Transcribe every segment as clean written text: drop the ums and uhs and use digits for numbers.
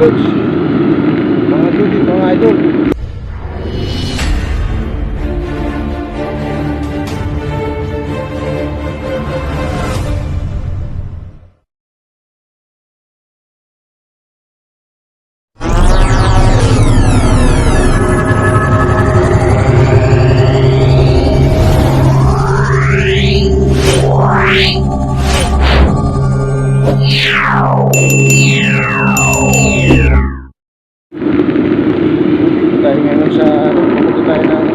lods, mga duty, mga idol. Tayo ngayon sa pupunta tayo ng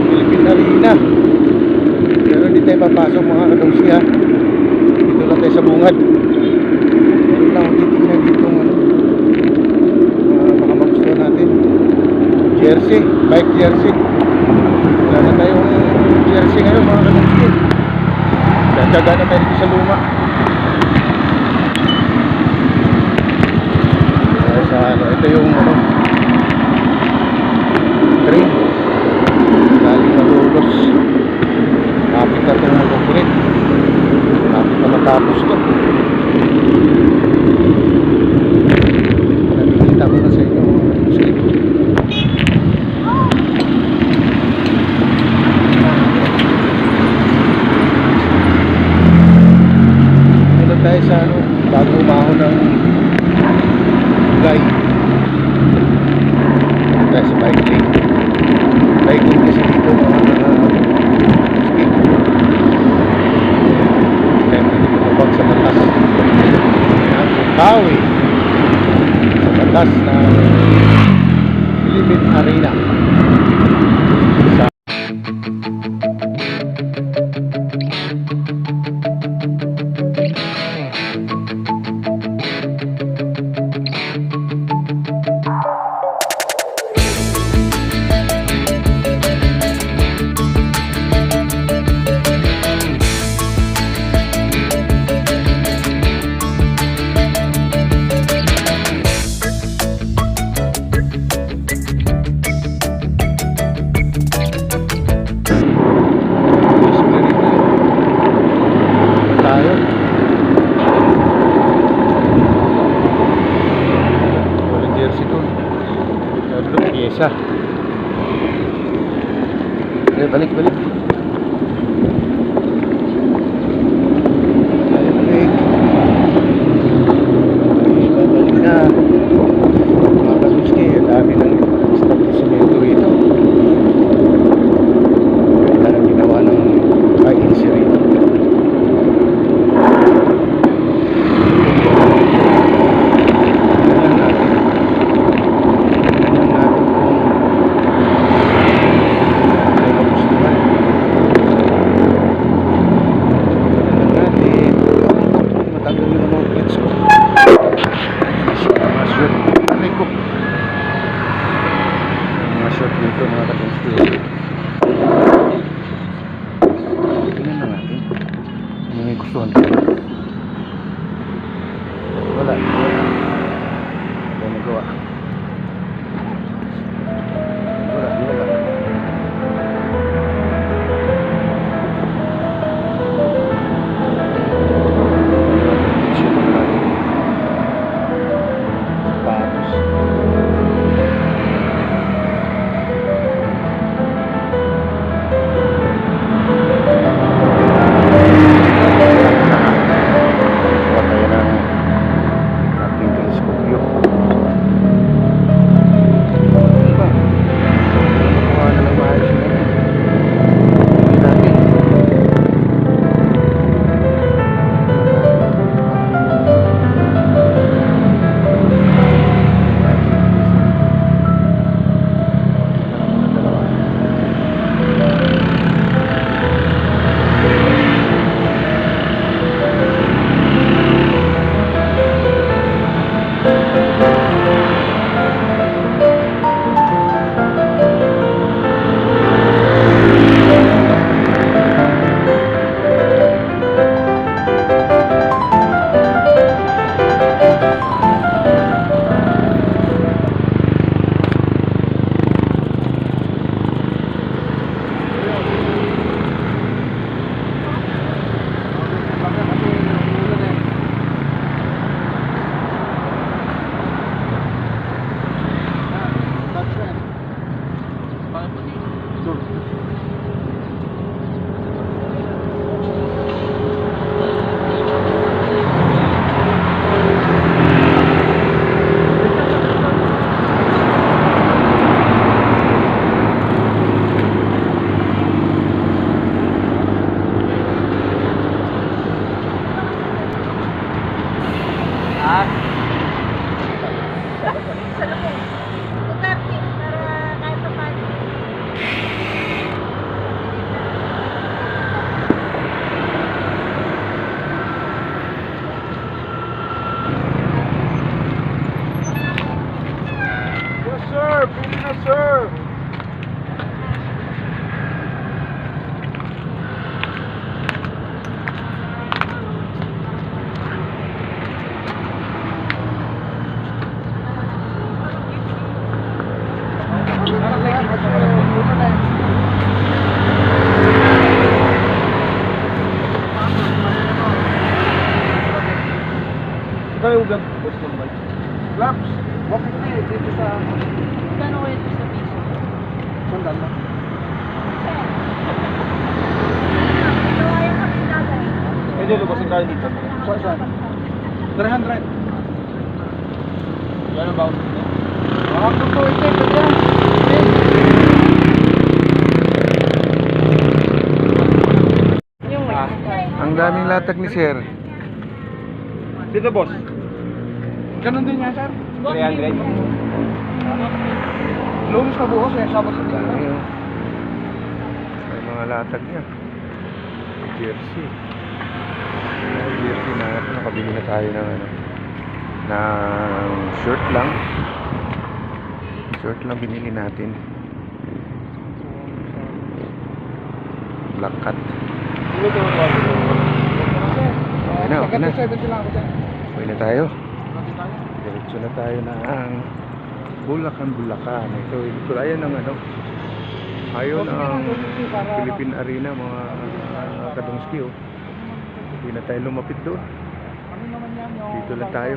Philippine Arena, pero hindi tayo papasok mga kadongsi ha. Dito lang tayo sa bungad. Meron lang akong titignan dito baka magustuhan natin. Jersey, bike jersey. Wala na tayong jersey ngayon mga kadongsi. Dadaga na tayo dito sa luma. Ito yung train galing Malolos. Kapit na itong mag-operate, kapit na matapos to. Nakikita ko na sa inyo ito tayo sa bago umahon ng Gay tayo sa bike lane. Bike lane kasi dito mga speed. Kaya pwede kumabag sa batas. Kawi sa batas ng Philippine Arena. Isa. Balik. Balik. Balik na. Mga kaluski, dami ng establishmento rito. Kaya na ginawa ng INC rito. Wala magawa. Magkano yung vlog? Vlogs? 150 dito sa... Magkano ko ito sa piso? Sandal lang. Pwede lubasin tayo dito. Saan? 300. Yan ang bawang dito. Hanggang po ito. Pwede yan. Yung Ang daming latag ni Sir. Dito, boss. Ganun din yan, sir. 300. Lumos na bukas eh. Sabot sa tingin. May mga latag niya. Jersey. Jersey na nakabili na tayo ng ano. Ng short lang. Short lang binili natin. Black cut. Okay na, okay na. Okay na tayo. Diretso na tayo ng Bulacan. Ito ayan ang ano. Ayun ang Philippine Arena mga kadungski oh. Hindi na tayo lumapit doon. Dito lang tayo.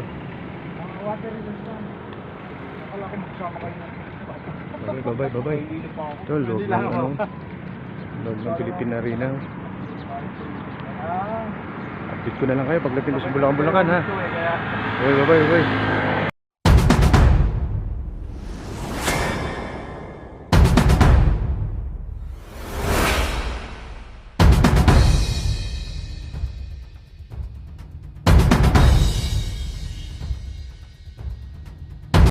Bye. Ito loob ng ano. Loob ng Philippine Arena. Update ko na lang kayo pagdating ko sa Bulacan ha. Bye.